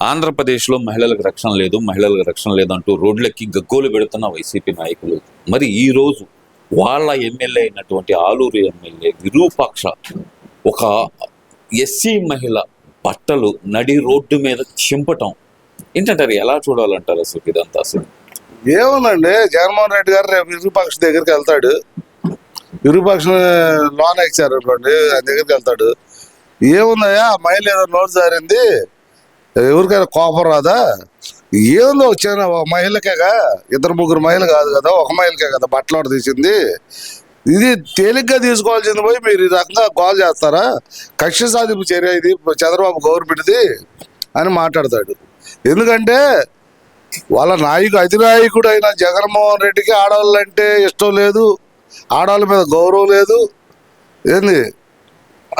ఆంధ్రప్రదేశ్లో మహిళలకు రక్షణ లేదు, మహిళలకు రక్షణ లేదంటూ రోడ్లెక్కి గగ్గోలు పెడుతున్న వైసీపీ నాయకులు మరి ఈ రోజు వాళ్ళ ఎమ్మెల్యే అయినటువంటి ఆలూరు ఎమ్మెల్యే విరూపాక్ష ఒక ఎస్సీ మహిళ బట్టలు నడి రోడ్డు మీద చింపటం ఏంటంటారు? ఎలా చూడాలంటారు అసలు ఇదంతా? అసలు ఏముందండి, జగన్మోహన్ రెడ్డి గారు రేపు విరూపాక్ష దగ్గరికి వెళ్తాడు. విరూపాక్ష లోన్ ఇచ్చారు అనుకోండి, ఆయన దగ్గరికి వెళ్తాడు. ఏముందయ్యా, ఆ మహిళ ఏదో నోటు జారింది, ఎవరికైనా కోపం రాదా? ఏముందో వచ్చిన ఒక మహిళకేగా, ఇద్దరు ముగ్గురు మహిళలు కాదు కదా, ఒక మహిళకే కదా బట్టలు తీసింది. ఇది తేలిగ్గా తీసుకోవాల్సింది పోయి మీరు ఈ రకంగా కాల్ చేస్తారా? కక్ష సాధింపు చర్య ఇది చంద్రబాబు గవర్నమెంట్ది అని మాట్లాడతాడు. ఎందుకంటే వాళ్ళ అధినాయకుడు అయిన జగన్మోహన్ రెడ్డికి ఆడవాళ్ళంటే ఇష్టం లేదు, ఆడవాళ్ళ మీద గౌరవం లేదు. ఏంది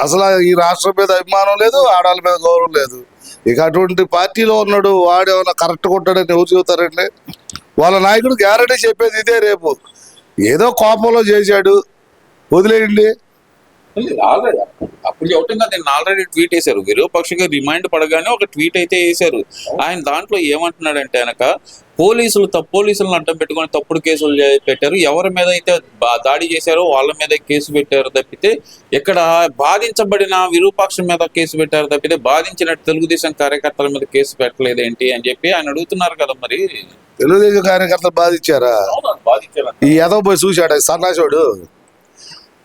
అసలు ఈ రాష్ట్రం మీద అభిమానం లేదు, ఆడవాళ్ళ మీద గౌరవం లేదు. ఇక అటువంటి పార్టీలో ఉన్నాడు, వాడు ఏమైనా కరెక్ట్గా ఉంటాడని ఎవరు చెబుతారండి? వాళ్ళ నాయకుడు గ్యారంటీ చెప్పేది ఇదే. రేపు ఏదో కోపంలో చేశాడు, వదిలేయండి. అప్పుడు చెప్పడం కదా, నేను ఆల్రెడీ ట్వీట్ వేశారు. విరూపాక్షగా రిమైండ్ పడగానే ఒక ట్వీట్ అయితే వేశారు. ఆయన దాంట్లో ఏమంటున్నాడంటే కనుక పోలీసులను అడ్డం పెట్టుకొని తప్పుడు కేసులు పెట్టారు, ఎవరి మీద అయితే దాడి చేశారో వాళ్ళ మీద కేసు పెట్టారు తప్పితే ఇక్కడ బాధించబడిన విరూపాక్ష మీద కేసు పెట్టారు తప్పితే బాధించినట్టు తెలుగుదేశం కార్యకర్తల మీద కేసు పెట్టలేదు ఏంటి అని చెప్పి ఆయన అడుగుతున్నారు కదా. మరి తెలుగుదేశం కార్యకర్తలు బాధించారా? ఈ ఎదవ పోయి చూశాడు సన్నాసుడు.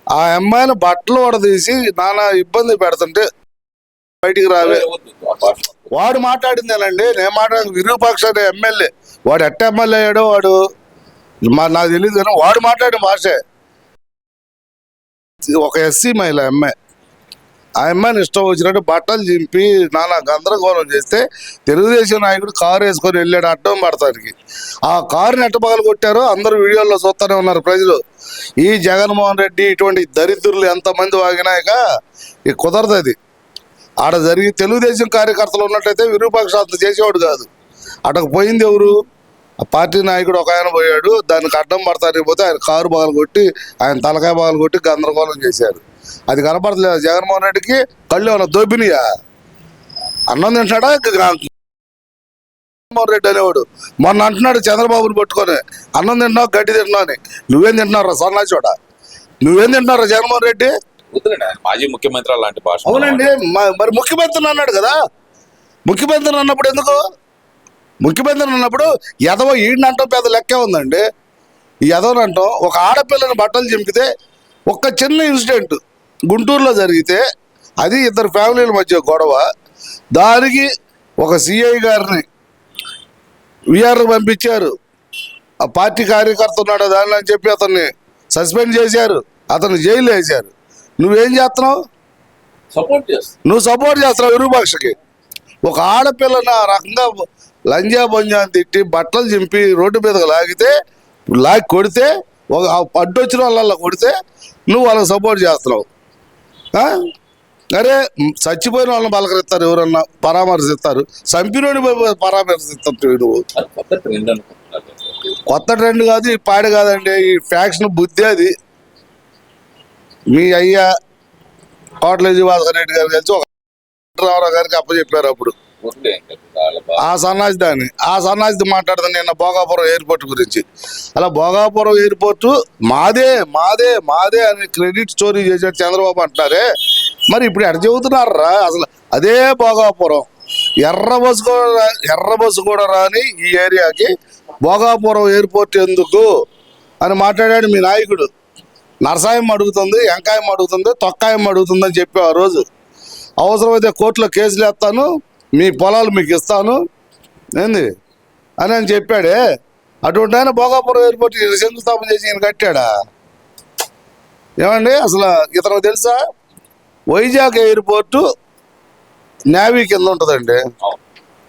ఆ అమ్మాయిని బట్టలు వడదీసి నానా ఇబ్బంది పెడుతుంటే బయటికి రావే. వాడు మాట్లాడిందేనండి, నేను మాట్లాడిన విరూపాక్ష అనే ఎమ్మెల్యే. వాడు ఎట్ట ఎమ్మెల్యే అయ్యాడో వాడు నాకు తెలియదు, కానీ వాడు మాట్లాడిన భాషే. ఒక ఎస్సీ మహిళ అమ్మాయి, ఆ అమ్మాయిని ఇష్టం వచ్చినట్టు బట్టలు చింపి నానా గందరగోళం చేస్తే తెలుగుదేశం నాయకుడు కారు వేసుకొని వెళ్ళాడు అడ్డం పడతానికి. ఆ కారుని ఎట్ట పగలు కొట్టారో అందరూ వీడియోల్లో చూస్తూనే ఉన్నారు ప్రజలు. ఈ జగన్మోహన్ రెడ్డి ఇటువంటి దరిద్రులు ఎంతమంది వాగినాక ఇది కుదరదు. అది ఆడ జరిగి తెలుగుదేశం కార్యకర్తలు ఉన్నట్టయితే విరూపాక్ష అంత చేసేవాడు కాదు. అటకు పోయింది ఎవరు? ఆ పార్టీ నాయకుడు ఒక ఆయన పోయాడు, దానికి అడ్డం పడతానికి పోతే ఆయన కారు పగలు కొట్టి, ఆయన తలకాయ పగలు కొట్టి గందరగోళం చేశారు. అది కనపడలేదు జగన్మోహన్ రెడ్డికి. కళ్ళు ఏమన్నా దోబినియా? అన్నం తింటాడా? జగన్మోహన్ రెడ్డి అనేవాడు మొన్న అంటున్నాడు చంద్రబాబుని పట్టుకొని, అన్నం తింటున్నావు గడ్డి తింటున్నావు అని. నువ్వేం తింటున్నారా సన్నాచోడ? నువ్వేం తింటున్నారా జగన్మోహన్ రెడ్డి? మాజీ ముఖ్యమంత్రి అలాంటి భాష. అవునండి, మరి ముఖ్యమంత్రిని అన్నాడు కదా. ముఖ్యమంత్రిని అన్నప్పుడు ఎందుకు? ముఖ్యమంత్రిని అన్నప్పుడు ఎదవ ఈయనంటాం పెద్ద లెక్కే ఉందండి. ఈ ఎదవనంటాం ఒక ఆడపిల్లని బట్టలు చింపితే, ఒక చిన్న ఇన్సిడెంట్ గుంటూరులో జరిగితే, అది ఇద్దరు ఫ్యామిలీల మధ్య గొడవ, దానికి ఒక సిఐ గారిని విఆర్కి పంపించారు. ఆ పార్టీ కార్యకర్త ఉన్నాడు దాన్ని అని చెప్పి అతన్ని సస్పెండ్ చేశారు, అతన్ని జైలు వేశారు. నువ్వేం చేస్తున్నావు? నువ్వు సపోర్ట్ చేస్తున్నావు విరూపాక్షకి. ఒక ఆడపిల్లని ఆ రకంగా లంజా బంజా తిట్టి బట్టలు చింపి రోడ్డు మీదకి లాగి కొడితే, ఒక అడ్డొచ్చిన వాళ్ళ కొడితే నువ్వు వాళ్ళకి సపోర్ట్ చేస్తున్నావు. అరే చచ్చిపోయిన వాళ్ళని పలకరిస్తారు, ఎవరన్నా పరామర్శిస్తారు, చంపినోని పరామర్శిస్తారు. నువ్వు కొత్త ట్రెండ్ కాదు, ఈ పాడి కాదండి, ఈ ఫ్యాక్షన్ బుద్ధి. అది మీ అయ్యా కోట్లేజీ భాస్కర్ రెడ్డి గారు కలిసి ఒక రామారావు గారికి అప్పచెప్పారు. అప్పుడు ఆ సన్నాసి మాట్లాడుతుంది నిన్న భోగాపురం ఎయిర్పోర్ట్ గురించి. అలా భోగాపురం ఎయిర్పోర్టు మాదే మాదే మాదే అని క్రెడిట్ స్టోరీ చేశాడు చంద్రబాబు అంటున్నారే. మరి ఇప్పుడు ఎక్కడ చెబుతున్నారా? అసలు అదే భోగాపురం ఎర్ర బస్సు కూడా రాని ఈ ఏరియాకి భోగాపురం ఎయిర్పోర్ట్ ఎందుకు అని మాట్లాడాడు మీ నాయకుడు. నరసాయం అడుగుతుంది, ఎంకాయం అడుగుతుంది, తొక్కాయం అడుగుతుంది అని చెప్పి ఆ రోజు. అవసరమైతే కోర్టులో కేసులు వేస్తాను, మీ పొలాలు మీకు ఇస్తాను ఏంది అని చెప్పాడే. అటువంటి ఆయన భోగాపురం ఎయిర్పోర్ట్ శంకుస్థాపన చేసి ఈయన కట్టాడా? ఏమండి అసలు ఇతను తెలుసా? వైజాగ్ ఎయిర్పోర్టు నేవీ కింద ఉంటుందండి.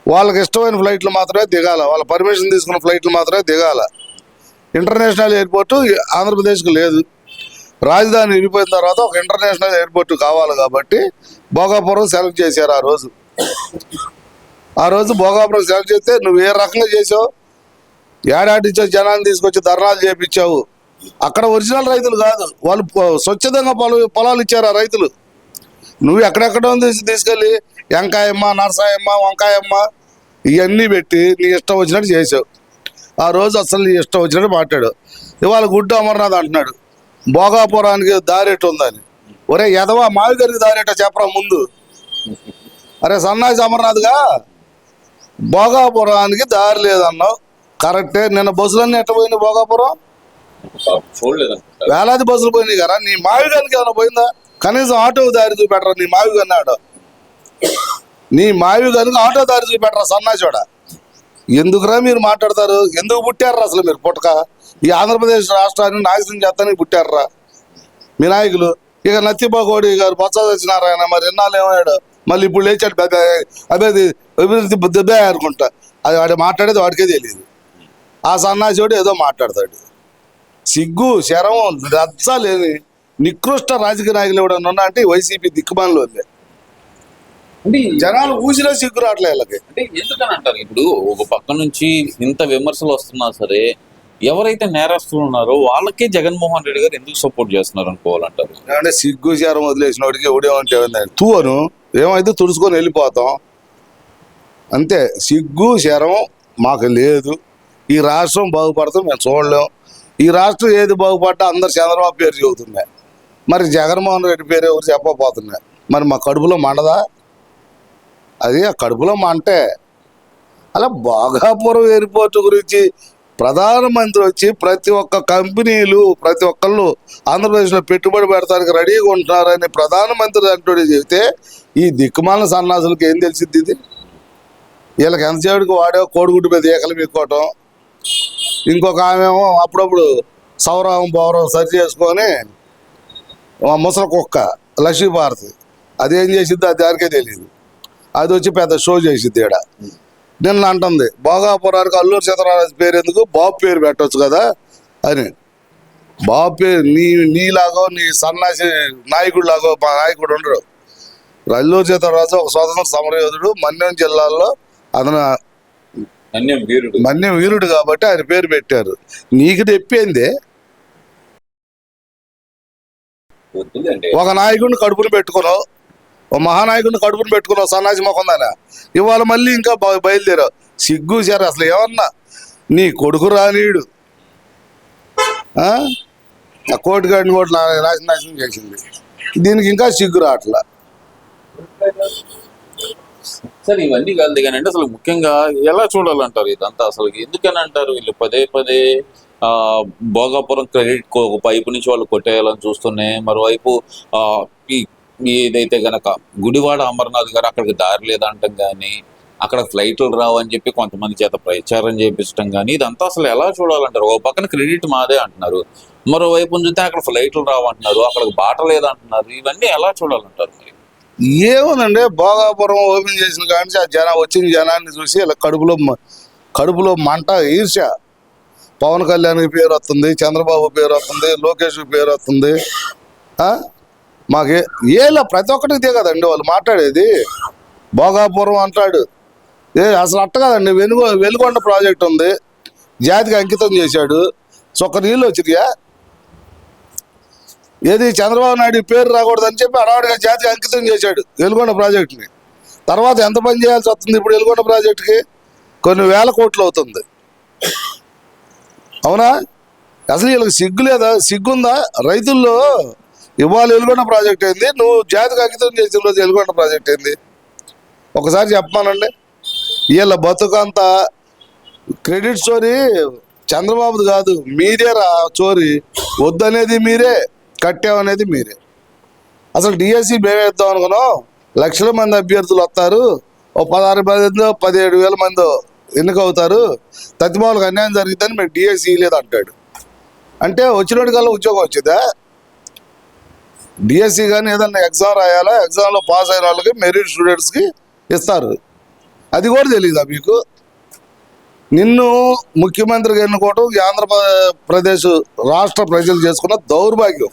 వాళ్ళకి ఇష్టమైన ఫ్లైట్లు మాత్రమే దిగాల, వాళ్ళ పర్మిషన్ తీసుకున్న ఫ్లైట్లు మాత్రమే దిగాల. ఇంటర్నేషనల్ ఎయిర్పోర్టు ఆంధ్రప్రదేశ్కి లేదు. రాజధాని విడిపోయిన తర్వాత ఒక ఇంటర్నేషనల్ ఎయిర్పోర్ట్ కావాలి కాబట్టి భోగాపురం సెలెక్ట్ చేశారు. ఆ రోజు భోగాపురం సెలెక్ట్ చేస్తే నువ్వు ఏ రకంగా చేసావు? ఏడాటించో జనాన్ని తీసుకొచ్చి ధర్నాలు చేపించావు. అక్కడ ఒరిజినల్ రైతులు కాదు, వాళ్ళు స్వచ్ఛందంగా పొలాలు ఇచ్చారు ఆ రైతులు. నువ్వు ఎక్కడెక్కడో తీసుకెళ్ళి ఎంకాయమ్మ, నరసాయమ్మ, వంకాయమ్మ ఇవన్నీ పెట్టి నీ ఇష్టం వచ్చినట్టు చేసావు. ఆ రోజు అసలు నీ ఇష్టం వచ్చినట్టు మాట్లాడు. ఇవాళ గుడ్డు అమర్నాథ్ అంటున్నాడు భోగాపురానికి దారెట్టు ఉందని. ఒరే ఎదవా మావి గారికి దారెట్టో చెప్పరా ముందు. అరే సన్నాసి అమర్నాథ్గా భోగాపురానికి దారి లేదన్నావు కరెక్టే. నిన్న బస్సులన్నీ ఎట్ట పోయినాయి భోగాపురం? చూడలేదంట. వేలాది బస్సులు పోయినాయి కదా. నీ మావి గారికి ఏమైనా పోయిందా? కనీసం ఆటో దారి చూపెట్టరా నీ మావి గారిని. ఆటో నీ మావి గారికి ఆటో దారి చూపెట్టరా సన్నాచోడ. ఎందుకురా మీరు మాట్లాడతారు? ఎందుకు పుట్టారా అసలు మీరు? పుట్టక ఈ ఆంధ్రప్రదేశ్ రాష్ట్రాన్ని నాశనం చేస్తానికి పుట్టారా మీ నాయకులు. ఇక నత్తిబాగోడి గారు బొత్స సత్యనారాయణ మరి ఎన్నాళ్ళు ఏమయ్యాడు, మళ్ళీ ఇప్పుడు లేచాడు పెద్ద అభివృద్ధి అభివృద్ధి బుద్ధే అనుకుంటా. అది వాడు మాట్లాడేది వాడికే తెలియదు. ఆ సన్నాసివాడు ఏదో మాట్లాడతాడు. సిగ్గు శరం రచ్చ లేని నికృష్ట రాజకీయ నాయకులు ఎవడన్నా ఉన్నా అంటే వైసీపీ దిక్కుమాలలో ఉంది. అంటే జనాలు ఊసినా సిగ్గు రావట్లే వీళ్ళకి. అంటే ఎందుకని అంటారు? ఇప్పుడు ఒక పక్క నుంచి ఇంత విమర్శలు వస్తున్నా సరే ఎవరైతే నేరస్తులు ఉన్నారో వాళ్ళకే జగన్మోహన్ రెడ్డి గారు ఎందుకు సపోర్ట్ చేస్తున్నారు అనుకోవాలంటారు? అంటే సిగ్గు శరం వదిలేసిన వాడికి ఎవడేమంటే తూ అను ఏమైతే తుడుచుకొని వెళ్ళిపోతాం అంతే. సిగ్గు శరం మాకు లేదు. ఈ రాష్ట్రం బాగుపడతాం మేము చూడలేం. ఈ రాష్ట్రం ఏది బాగుపడ్డా అందరు చంద్రబాబు పేరు చెబుతున్నాయి. మరి జగన్మోహన్ రెడ్డి పేరు ఎవరు చెప్పబోతున్నాయి? మరి మా కడుపులో మండదా? అది ఆ కడుపులో మంటే. అలా భోగాపురం ఎయిర్పోర్ట్ గురించి ప్రధానమంత్రి వచ్చి ప్రతి ఒక్క కంపెనీలు ప్రతి ఒక్కళ్ళు ఆంధ్రప్రదేశ్లో పెట్టుబడి పెడతానికి రెడీగా ఉంటున్నారని ప్రధానమంత్రి అంటూ చెబితే ఈ దిక్కుమాల సన్నాసులకు ఏం తెలిసింది? ఇది వీళ్ళకి ఎంతసేపటికి వాడే కోడిగుడ్డు మీద ఏకలు మీకోవటం. ఇంకొక ఆమెమో అప్పుడప్పుడు సౌరవం పౌరం సరి చేసుకొని ముసలి కుక్క లక్ష్మీభారతి అదేం చేసిద్ది అది దానికే తెలియదు. అది వచ్చి పెద్ద షో చేసిద్ది. ఇక్కడ నిన్న అంటుంది భోగాపురానికి అల్లూరు సీతారామరాజు పేరు ఎందుకు, బాబు పేరు పెట్టవచ్చు కదా అని. బాబు పేరు నీలాగో నీ సన్నాసి నాయకుడు లాగో మా నాయకుడు ఉండరు. అల్లూరు సీతారామరాజు ఒక స్వతంత్ర సమరయోధుడు. మన్యం జిల్లాలో అతను మన్యం వీరుడు కాబట్టి ఆయన పేరు పెట్టారు. నీకు తెప్పిందే ఒక నాయకుడిని కడుపును పెట్టుకున్నావు, ఓ మహానాయకుడిని కడుపును పెట్టుకున్నావు సన్నాసి మొకందాన. ఇవాళ మళ్ళీ ఇంకా బయలుదేరావు. సిగ్గు సార్ అసలు ఏమన్నా నీ కొడుకు రానీయుడు ఆ కోటిగాడిని కూడా నాశనం చేసింది. దీనికి ఇంకా సిగ్గు రావట్లా. సరే ఇవన్నీ కాదు కానీ అంటే అసలు ముఖ్యంగా ఎలా చూడాలంటారు ఇదంతా? అసలు ఎందుకని అంటారు వీళ్ళు పదే పదే భోగాపురం క్రెడిట్ ఒక వైపు నుంచి వాళ్ళు కొట్టేయాలని చూస్తున్నాయి, మరోవైపు ఏదైతే గనక గుడివాడ అమర్నాథ్ గారు అక్కడికి దారి లేదంటాం కానీ అక్కడ ఫ్లైట్లు రావని చెప్పి కొంతమంది చేత ప్రచారం చేపించడం కానీ ఇదంతా అసలు ఎలా చూడాలంటారు? ఓ పక్కన క్రెడిట్ మాదే అంటున్నారు, మరోవైపు చూస్తే అక్కడ ఫ్లైట్లు రావంటున్నారు, అక్కడికి బాట లేదంటున్నారు. ఇవన్నీ ఎలా చూడాలంటారు? మరి ఏముందండి భోగాపురం ఓపెన్ చేసిన కానీ ఆ వచ్చిన జనాన్ని చూసి ఇలా కడుపులో మంట ఈర్ష్య. పవన్ కళ్యాణ్కి పేరు వస్తుంది, చంద్రబాబు పేరు వస్తుంది, లోకేష్ పేరు వస్తుంది. మాకే ఏలా ప్రతి ఒక్కటి ఇదే కదండి వాళ్ళు మాట్లాడేది. భోగాపురం అంటాడు అసలు అట్ట కదండి. వెలుగొండ ప్రాజెక్ట్ ఉంది, జాతికి అంకితం చేశాడు. ఒక్క నీళ్ళు వచ్చినాయా? ఏది చంద్రబాబు నాయుడు పేరు రాకూడదని చెప్పి అడవాడిగా జాతికి అంకితం చేశాడు వెలుగొండ ప్రాజెక్టుని. తర్వాత ఎంత పని చేయాల్సి వస్తుంది ఇప్పుడు వెలుగొండ ప్రాజెక్టుకి? కొన్ని వేల కోట్లు అవుతుంది. అవునా? అసలు వీళ్ళకి సిగ్గు లేదా? సిగ్గుందా? రైతుల్లో ఇవాళ వెలుగొండ ప్రాజెక్ట్ ఏంది, నువ్వు జాతికి అంకితం చేసిన రోజు వెలుగొండ ప్రాజెక్ట్ ఏంది? ఒకసారి చెప్పమానండి. వీళ్ళ బతుకంతా క్రెడిట్ చోరీ చంద్రబాబుది కాదు, మీరే చోరీ. వద్దనేది మీరే, కట్టామనేది మీరే. అసలు డిఎస్సి మేమేద్దాం అనుకున్నాం. లక్షల మంది అభ్యర్థులు వస్తారు, ఓ 16 మంది 17,000 మంది ఎన్నికవుతారు, తత్తిమాలకు అన్యాయం జరిగిద్దని మేము డిఎస్సి లేదు అంటాడు. అంటే వచ్చినోడికల్లా ఉద్యోగం వచ్చిందా? డిఎస్సి కానీ ఏదన్నా ఎగ్జామ్ రాయాలా, ఎగ్జామ్లో పాస్ అయిన వాళ్ళకి మెరిట్ స్టూడెంట్స్కి ఇస్తారు. అది కూడా తెలీదా మీకు? నిన్ను ముఖ్యమంత్రిగా ఎన్నుకోవటం ఆంధ్రప్రదేశ్ రాష్ట్ర ప్రజలు చేసుకున్న దౌర్భాగ్యం.